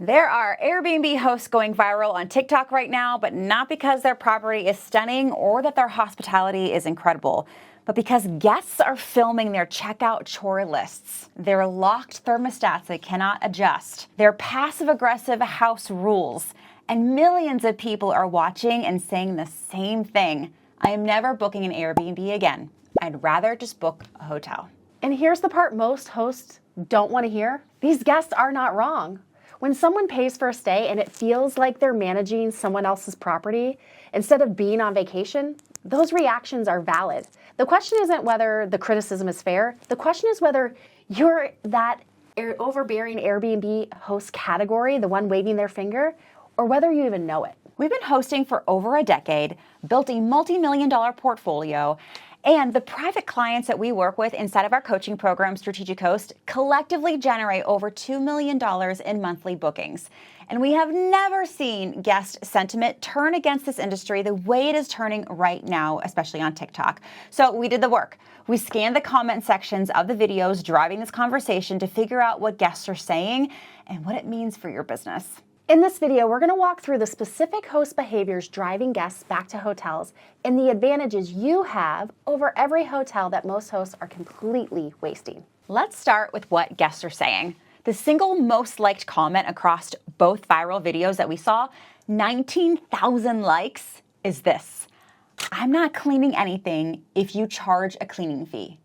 There are Airbnb hosts going viral on TikTok right now, but not because their property is stunning or that their hospitality is incredible, but because guests are filming their checkout chore lists, their locked thermostats they cannot adjust, their passive-aggressive house rules, and millions of people are watching and saying the same thing. I am never booking an Airbnb again. I'd rather just book a hotel. And here's the part most hosts don't want to hear. These guests are not wrong. When someone pays for a stay and it feels like they're managing someone else's property instead of being on vacation, those reactions are valid. The question isn't whether the criticism is fair. The question is whether you're that overbearing Airbnb host category, the one waving their finger, or whether you even know it. We've been hosting for over a decade, built a multi-million-dollar portfolio, and the private clients that we work with inside of our coaching program, Strategic Host, collectively generate over $2 million in monthly bookings. And we have never seen guest sentiment turn against this industry the way it is turning right now, especially on TikTok. So we did the work. We scanned the comment sections of the videos driving this conversation to figure out what guests are saying and what it means for your business. In this video, we're going to walk through the specific host behaviors driving guests back to hotels and the advantages you have over every hotel that most hosts are completely wasting. Let's start with what guests are saying. The single most liked comment across both viral videos that we saw, 19,000 likes, is this: "I'm not cleaning anything if you charge a cleaning fee."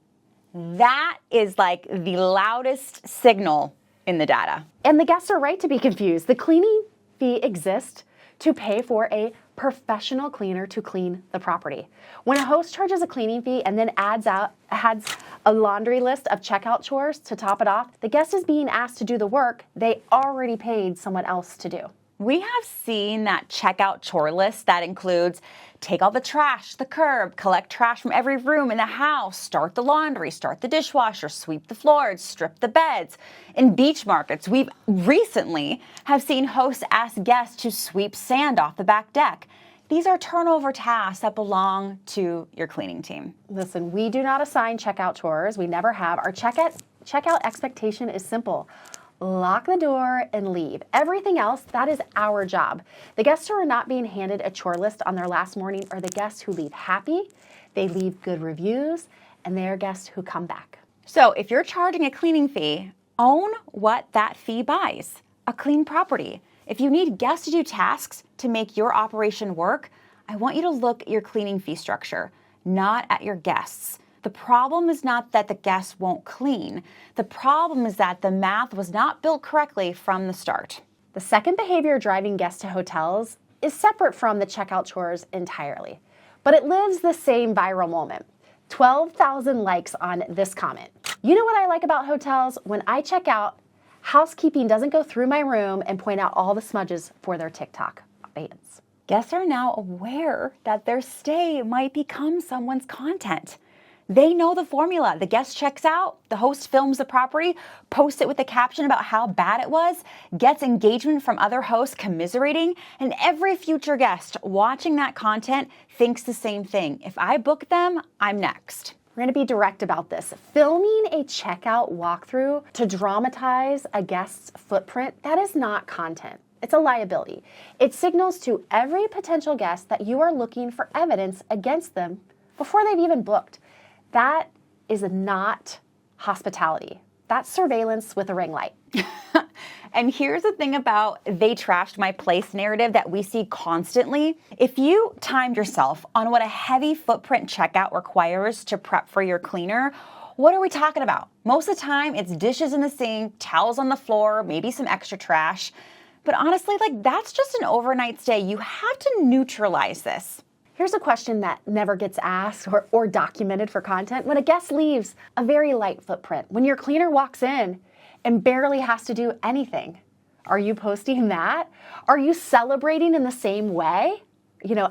That is like the loudest signal in the data. And the guests are right to be confused. The cleaning fee exists to pay for a professional cleaner to clean the property. When a host charges a cleaning fee and then adds a laundry list of checkout chores to top it off, the guest is being asked to do the work they already paid someone else to do. We have seen that checkout chore list that includes take all the trash to the curb, collect trash from every room in the house, start the laundry, start the dishwasher, sweep the floors, strip the beds. In beach markets, we've recently have seen hosts ask guests to sweep sand off the back deck. These are turnover tasks that belong to your cleaning team. Listen, we do not assign checkout chores. We never have. Our checkout expectation is simple. Lock the door and leave. Everything else, that is our job. The guests who are not being handed a chore list on their last morning are the guests who leave happy, they leave good reviews, and they are guests who come back. So if you're charging a cleaning fee, own what that fee buys: a clean property. If you need guests to do tasks to make your operation work, I want you to look at your cleaning fee structure, not at your guests. The problem is not that the guests won't clean. The problem is that the math was not built correctly from the start. The second behavior driving guests to hotels is separate from the checkout chores entirely, but it lives the same viral moment. 12,000 likes on this comment. You know what I like about hotels? When I check out, housekeeping doesn't go through my room and point out all the smudges for their TikTok audience. Guests are now aware that their stay might become someone's content. They know the formula. The guest checks out, the host films the property, posts it with a caption about how bad it was, gets engagement from other hosts commiserating, and every future guest watching that content thinks the same thing. If I book them, I'm next. We're going to be direct about this. Filming a checkout walkthrough to dramatize a guest's footprint, that is not content. It's a liability. It signals to every potential guest that you are looking for evidence against them before they've even booked. That is not hospitality. That's surveillance with a ring light. And here's the thing about they trashed my place narrative that we see constantly. If you timed yourself on what a heavy footprint checkout requires to prep for your cleaner, what are we talking about? Most of the time, it's dishes in the sink, towels on the floor, maybe some extra trash. But honestly, that's just an overnight stay. You have to neutralize this. Here's a question that never gets asked or documented for content. When a guest leaves, a very light footprint. When your cleaner walks in and barely has to do anything, are you posting that? Are you celebrating in the same way?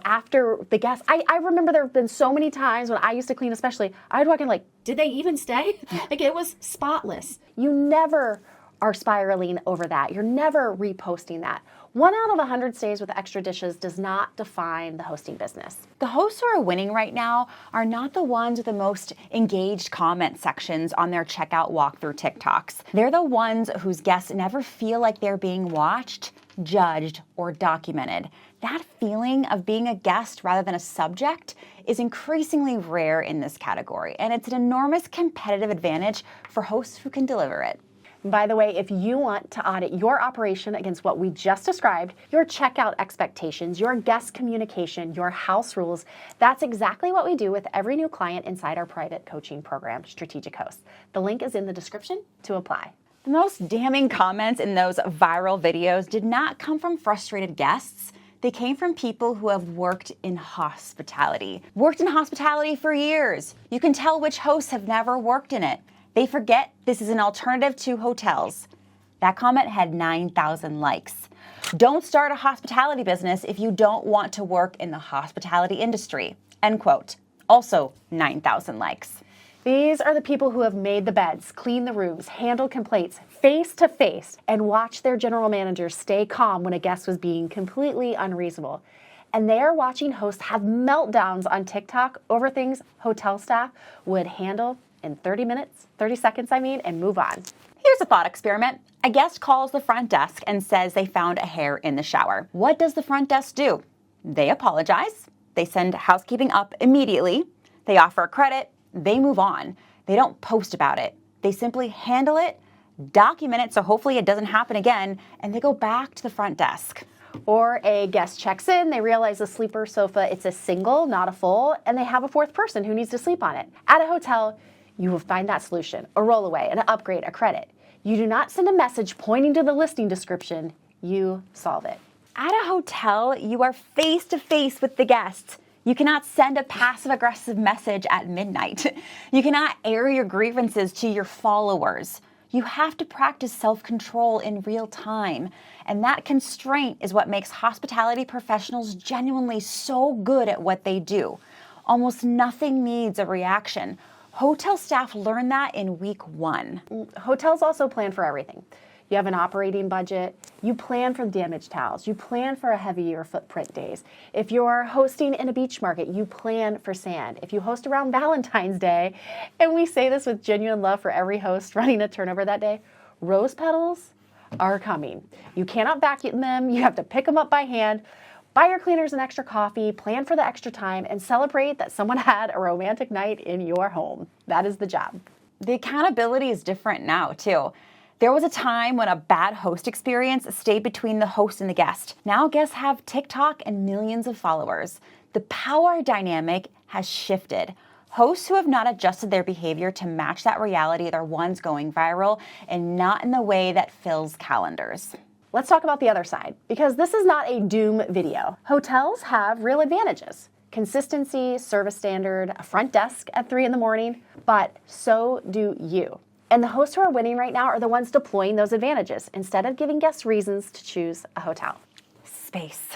After the guest, I remember there have been so many times when I used to clean especially, I'd walk in did they even stay? It was spotless. You never are spiraling over that. You're never reposting that. 1 out of 100 stays with extra dishes does not define the hosting business. The hosts who are winning right now are not the ones with the most engaged comment sections on their checkout walkthrough TikToks. They're the ones whose guests never feel like they're being watched, judged, or documented. That feeling of being a guest rather than a subject is increasingly rare in this category, and it's an enormous competitive advantage for hosts who can deliver it. By the way, if you want to audit your operation against what we just described, your checkout expectations, your guest communication, your house rules, that's exactly what we do with every new client inside our private coaching program, Strategic Hosts. The link is in the description to apply. The most damning comments in those viral videos did not come from frustrated guests. They came from people who have worked in hospitality. Worked in hospitality for years. You can tell which hosts have never worked in it. They forget this is an alternative to hotels. That comment had 9,000 likes. Don't start a hospitality business if you don't want to work in the hospitality industry. End quote. Also 9,000 likes. These are the people who have made the beds, cleaned the rooms, handled complaints face to face, and watched their general managers stay calm when a guest was being completely unreasonable. And they are watching hosts have meltdowns on TikTok over things hotel staff would handle in 30 seconds, and move on. Here's a thought experiment. A guest calls the front desk and says they found a hair in the shower. What does the front desk do? They apologize. They send housekeeping up immediately. They offer a credit. They move on. They don't post about it. They simply handle it, document it so hopefully it doesn't happen again, and they go back to the front desk. Or a guest checks in, they realize the sleeper sofa, it's a single, not a full, and they have a fourth person who needs to sleep on it. At a hotel, you will find that solution, a rollaway, an upgrade, a credit. You do not send a message pointing to the listing description, you solve it. At a hotel, you are face to face with the guests. You cannot send a passive-aggressive message at midnight. You cannot air your grievances to your followers. You have to practice self-control in real time. And that constraint is what makes hospitality professionals genuinely so good at what they do. Almost nothing needs a reaction. Hotel staff learn that in week 1. Hotels also plan for everything. You have an operating budget, you plan for damaged towels, you plan for a heavier footprint days. If you're hosting in a beach market, you plan for sand. If you host around Valentine's Day, and we say this with genuine love for every host running a turnover that day, rose petals are coming. You cannot vacuum them, you have to pick them up by hand. Buy your cleaners an extra coffee, plan for the extra time, and celebrate that someone had a romantic night in your home. That is the job. The accountability is different now, too. There was a time when a bad host experience stayed between the host and the guest. Now guests have TikTok and millions of followers. The power dynamic has shifted. Hosts who have not adjusted their behavior to match that reality are the ones going viral, and not in the way that fills calendars. Let's talk about the other side, because this is not a doom video. Hotels have real advantages. Consistency, service standard, a front desk at 3 in the morning, but so do you. And the hosts who are winning right now are the ones deploying those advantages instead of giving guests reasons to choose a hotel. Space.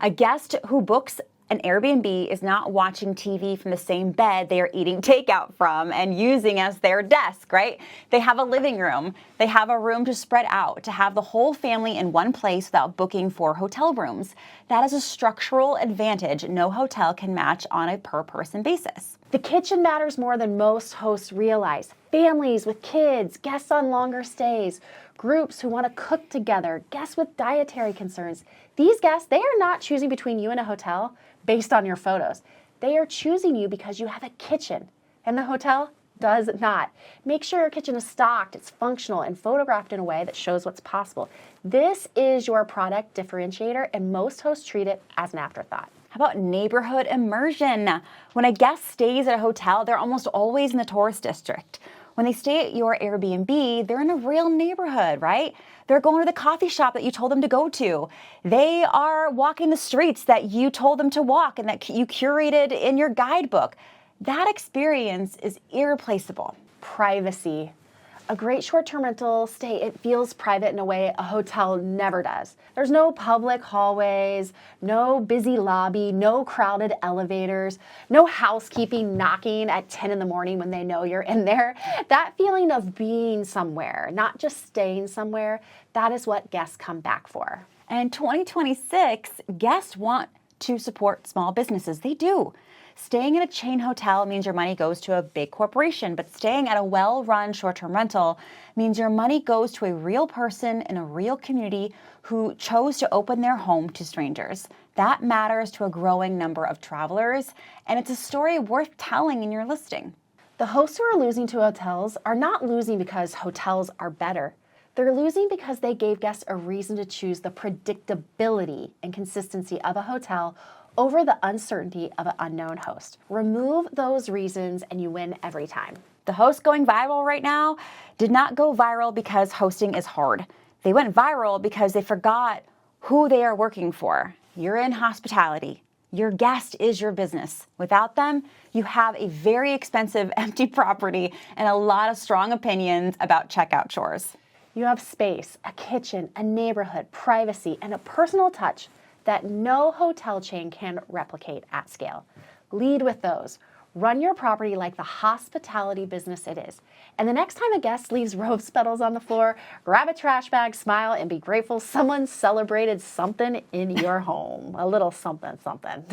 A guest who books an Airbnb is not watching TV from the same bed they are eating takeout from and using as their desk, right? They have a living room. They have a room to spread out, to have the whole family in one place without booking 4 hotel rooms. That is a structural advantage no hotel can match on a per-person basis. The kitchen matters more than most hosts realize. Families with kids, guests on longer stays, groups who want to cook together, guests with dietary concerns. These guests, they are not choosing between you and a hotel based on your photos. They are choosing you because you have a kitchen, and the hotel does not. Make sure your kitchen is stocked, it's functional, and photographed in a way that shows what's possible. This is your product differentiator, and most hosts treat it as an afterthought. How about neighborhood immersion? When a guest stays at a hotel, they're almost always in the tourist district. When they stay at your Airbnb, they're in a real neighborhood, right? They're going to the coffee shop that you told them to go to. They are walking the streets that you told them to walk and that you curated in your guidebook. That experience is irreplaceable. Privacy. A great short-term rental stay, it feels private in a way a hotel never does. There's no public hallways, no busy lobby, no crowded elevators, no housekeeping knocking at 10 in the morning when they know you're in there. That feeling of being somewhere, not just staying somewhere, that is what guests come back for. And 2026, guests want to support small businesses. They do. Staying in a chain hotel means your money goes to a big corporation, but staying at a well-run short-term rental means your money goes to a real person in a real community who chose to open their home to strangers. That matters to a growing number of travelers, and it's a story worth telling in your listing. The hosts who are losing to hotels are not losing because hotels are better. They're losing because they gave guests a reason to choose the predictability and consistency of a hotel over the uncertainty of an unknown host. Remove those reasons and you win every time. The host going viral right now did not go viral because hosting is hard. They went viral because they forgot who they are working for. You're in hospitality. Your guest is your business. Without them, you have a very expensive empty property and a lot of strong opinions about checkout chores. You have space, a kitchen, a neighborhood, privacy, and a personal touch that no hotel chain can replicate at scale. Lead with those. Run your property like the hospitality business it is. And the next time a guest leaves rose petals on the floor, grab a trash bag, smile, and be grateful someone celebrated something in your home. A little something, something.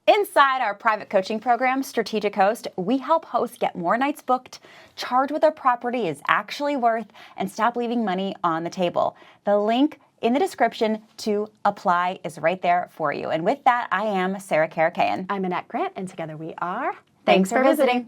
Inside our private coaching program, Strategic Host, we help hosts get more nights booked, charge what their property is actually worth, and stop leaving money on the table. The link in the description to apply is right there for you. And with that, I am Sarah Karakayan. I'm Annette Grant, and together we are... Thanks for visiting.